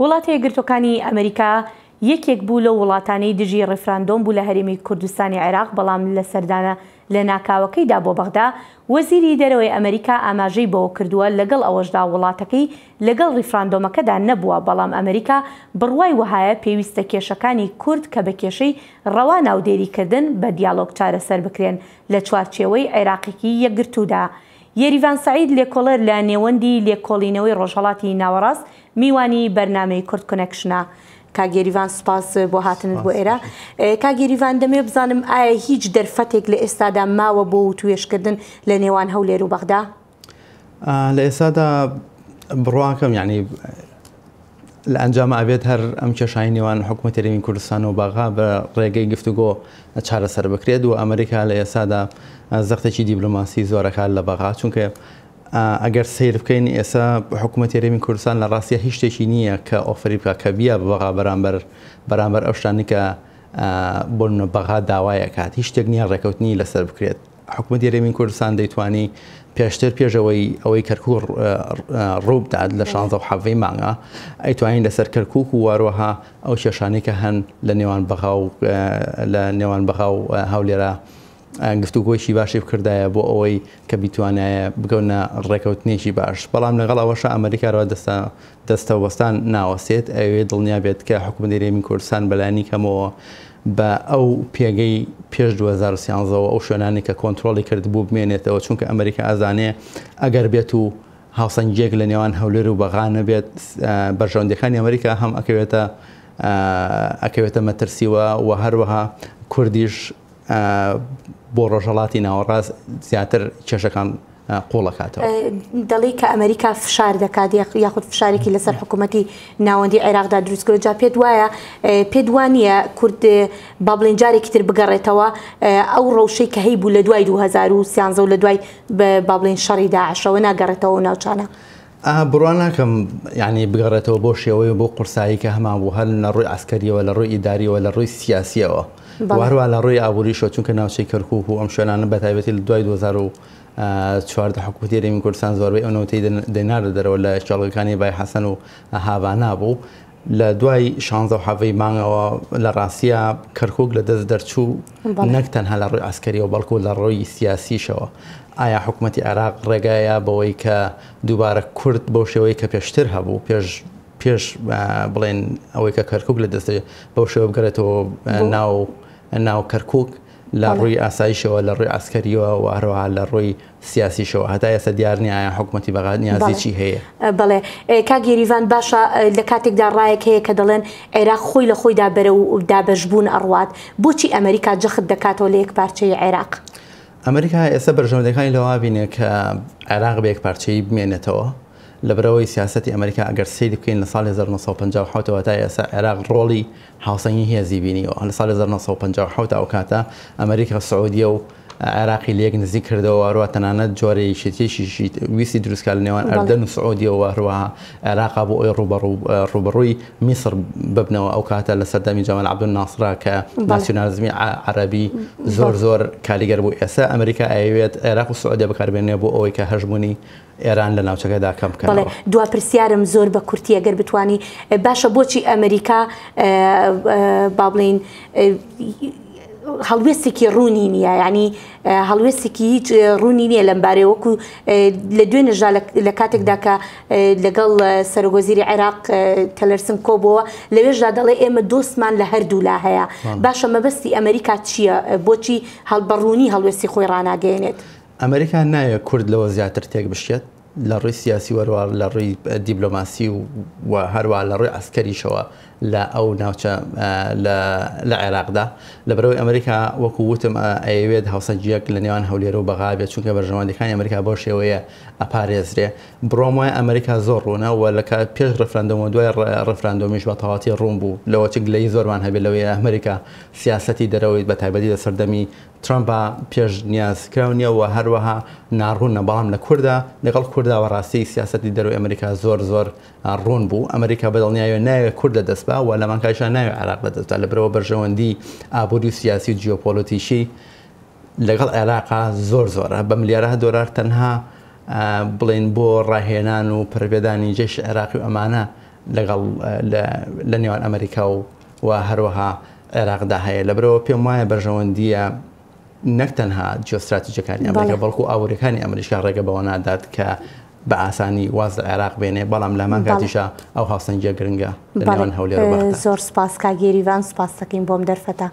وڵاتە یەکگرتوەکانی ئەمریکا یەکێک بوو لە وڵاتانەی دژی ڕێفراندۆم بوو لە هەرێمی کوردستانی عێراق، بەڵام لە سەردانە لە ناکاوەکەیدا بۆ بەغدا وەزیری دەرەوەی ئەمریکا ئاماژەی بەوە کردووە لەگەڵ ئەوەشدا وڵاتەکەی لەگەڵ ڕیفراندۆمەکەدا نەبووە، بەڵام ئەمریکا بڕوای وهایە پێویستە کێشەکانی کورد کە بە کێشەی ڕەوا ناودێریکردن بە دیالۆگ چارەسەر بکرێن لە چوارچێوەی عێراقێکی یەکگرتوودا. یەریڤان سەعید لێکۆڵەر لە نێوەندی لێکۆڵینەوەی ڕۆژهەڵاتی ناوەڕاست میوانی بەرنامەی کورد کۆنێکشنە. کاگێریڤان سپاس بۆ هاتنت بۆ ئێرە. کاگێریڤان دەمێ بزانم ئایا هیچ دەرفەتێک لە ئێستادا ماوە بۆ توێشکردن لە نێوان هەولێر و بەغدا؟ لە ئێستادا بڕواکەم یعنی لە ئەنجامە ئەبێت هەر ئەم کێشایی نێوان حکوومەتی هەرێمی کوردستان و بەغا بە ڕێگەی گفتوگۆ چارەسەر بکرێت و ئەمریکا لە ئێستادا زەختێکی دیبلۆماسی زۆرەکات لە بەغا، چونکە ئەگەر سیر بکەین ئێستا حکوومەتی هەرێمی کوردستان لە ڕاستیە هیچ شتێکی نییە کە ئۆفری بکە کە بیا بەغا بەرامبەر ئەو شتانی کە بۆ بەغا داوایە کات، هیچ شتێک نییە ڕێکەوتنی لەسەر بکرێت. حکوومەتی هەرێمی کوردستان دەیتوانی پێشتر پێشەوەی کەرکووک ڕوو بدات لە 16 مانگە ئەیتوانین لەسەر کەرکووک و واروەها ئەو کێشانەی کە هەن لە نێوان بەغا و هەولێرە گفتوگۆیشی باشی بکردایە بۆ ئەوەی کە بیتوانایە بگەونە ڕێکەوتنێکی باش. بەڵام لەگەڵ ئەوەشە ئەمریکاەوە دەستەوەستان ناوەسێت، ئەوێ دڵنیا بێت کە حکوومەتی هەرێمی کوردستان بەلایانی کەمەوە بە ئەو پێگەی پێش 2013ەوە ئەو شوێنانی کە کۆنتترۆلی کرد بوو بمێنێتەوە، چونکە ئەمریکا ئازانێ ئەگەر بێت و هاوسەنگێک لە نێوان هەولێر و بەغا نەبێت بەرژەوەندەکانی ئەمریکا هەم ئەکەوێتە مەترسیوە و هەروەها کوردیش بۆ ڕۆژهەڵاتی ناوەڕاست زیاتر کێشەکان قوڵەکاتەوە. دەڵی کە ئەمریکا فشار دەکات یاخود فشارێکی لەسەر حکوومەتی ناوەندی عێراقدا دروستکرد، جا پێت وایە پێدوانیە کورد با بڵێن جارێکی تر بگەڕێتەوە ئەو ڕەوشەی کە هەی بوو لە دوای 2013 و لە دوای با بڵێن شەڕی داعشەوە ناگەڕێتەوە ناوچانە؟ بڕوان ناکەم یعنی بگەڕێتەوە بۆ شێوەیە بۆ قورسایی کە هەمان بوو هەر لە ڕووی ئەسکەریەوە لە ڕووی ئیداریەوە لە ڕووی سیاسیەوە وهروە لە ڕووی ئابووریشەوە، چونکە ناوچەی کەرکووک و ئەم شوێنانە بەتایبەتی لە دوای 2014 حکوومەتی هەرێمی کوردستان زۆربەی ئەو نەوتەی دەیناردە دەرەوە لە چاڵەکانی بای حەسەن و هاوانا بوو. لە دوای 16 مانگەوە لە ڕاستیە کەرکووک لە دەست دەرچوو نەک تەنها لە ڕووی ئەسکەریەوە بەڵکو لە ڕووی سیاسیشەوە. ئایا حکوومەتی عێراق ڕێگایە بەوەی کە دووبارە کورد بەو شێوەی کە پێشتر هەبوو پێش بڵێن ئەوەی کە کەرکووک لە دەست بەو شێوە بگەرێتەوە ناو کەرکووک لە ڕووی ئاسایشەوە لە ڕووی ئەسکەریەوە و هەروەها لە ڕووی سیاسیشەوە هەتا ئێستا دیار نییە ئایا حکوومەتی بەغا نیازێکی هەیە. بەڵێ کاگێریڤان باشە لە کاتێکدا ڕایەک هەیە کە دەڵێن عێراق خۆی لە خۆیدا بەرە و دابەشبوون ئەڕوات، بۆچی ئەمریکا جەخت دەکاتەوە لە یەک پارچەی عێراق؟ ئەمریکا ئێستا بەرژەوەندەکانی لەوا بینێ کە عێراق بە یەک پارچەی بمێنێتەوە لەبەرەوەی سیاسەتی ئەمریکا ئەگەر سەیری بکەین لە ساڵی 1957ەوە تا ئێستا عێراق ڕۆڵی هاوسەنگی هێزی بینیەوە. لە ساڵی 1957 ئەو کاتە ئەمریکا سعودیە و عێراقی لە یەک نزیک کردەوە، هەروە تەنانەت جۆرەی شتێکی ویستی دروستکە لە نێوان ئەردەن و سعودیەوە، هەروەها عێراقا بۆ ئەوی ڕوبەڕووی میسر ببنەوە ئەو کاتە لە سەردەمی جەمال عەبدولناسرا کە ناسیۆنالیزمی عەرەبی زۆر کاریگەر بوو. ئێستا ئەمریکا ئەیەوێت عێراق و سعودیە بکاربێنێ بۆ ئەوەی کە هەژمونی ئێران لە ناوچەکەدا کەم بکەنەوە. دوا پرسیارم زۆر بە کورتی ئەگەر بتوانی باشە بۆچی ئەمریکا با بڵێن هەڵوێستێکی ڕوونی نییە، ینی هەڵوێستێکی هیچ ڕوونی نییە لەمبارەی وەکو لە دوێنێژا لە کاتێکدا کە لەگەڵ سەرۆگۆزیری عێراق تەلەرسن کۆبەوە لەوێژدا دەڵێ ئێمە دۆستمان لە هەردوو لا هەیە. باشە مەبەستی ئەمریکا چییە؟ بۆچی هەڵبەڕوونی هەڵوێستی خۆی ڕاناگەێنێت؟ ئەمریکا نایە کورد لەوە زیاتر تێک بشکێت لە ڕووی سیاسی وەروە لە ڕووی دیبلۆماسی و هەروە لە ڕووی ئەسکەریشەوە لە ئەو ناوچە لە عێراقدا. لەبەرەوەی ئەمریکا وەکو وتم ئەیەوێت هاوسەنگیەک لە نێوان هەولێر و بەغا بێت، چونکە بەرژەوەندەکانی ئەمریکا بۆ شێوەیە ئەپارێزرێ. بڕۆم وایە ئەمریکا زۆر ڕوونە و لە پێش ڕفراندۆمە دوای ڕفراندۆمیش بە تەواتی ڕوون بوو لەوە چ گلەی زۆرمان هەبێت لەوەیە ئەمریکا سیاسەتی دەرەوەی بە تایبەتی لە سەردەمی ترامپا پێش نیازکراونیە و هەروەها ناڕوونە، بەڵام لە کووردا لەگەڵ کوورداوە ڕاستی سیاسەتی دەرەوەی ئەمریکا زۆر ڕوون بوو. ئەمریکا بەدڵنیایە ناوێت کورد لەدەست بە و لە مانکایشان ناوێت عێراق لەدەستدا لەبەرەوە بەرژەوەندی ئابووری و سیاسی و جیۆپۆلیتیشی لەگەڵ عێراقا زۆرە بە ملیارە دۆلار تەنها بڵێن بۆ ڕاهێنان و پڕپێدانی جێش عێراقی و ئەمانە لەگەڵ لە نێوان ئەمریکا و هەروەها عێراقدا هەیە لەبرەوە پێم وایە بەرژەوەندیە نەک تەنها جیۆستراتیجیەکانی ئەمریکا بەڵکو ئاوەریەکانی ئەمریکا ڕێگە بەوە نادات کە بە ئاسانی واز لە عێراق بێنێ بەڵام لەمان کاتیشە ئەو هاوسەنگیە گرنگە لەنێوان هەولێر و بەختە. زۆر سپاس کاگێریڤان سپاس دەکەین بۆم دەرفەتە.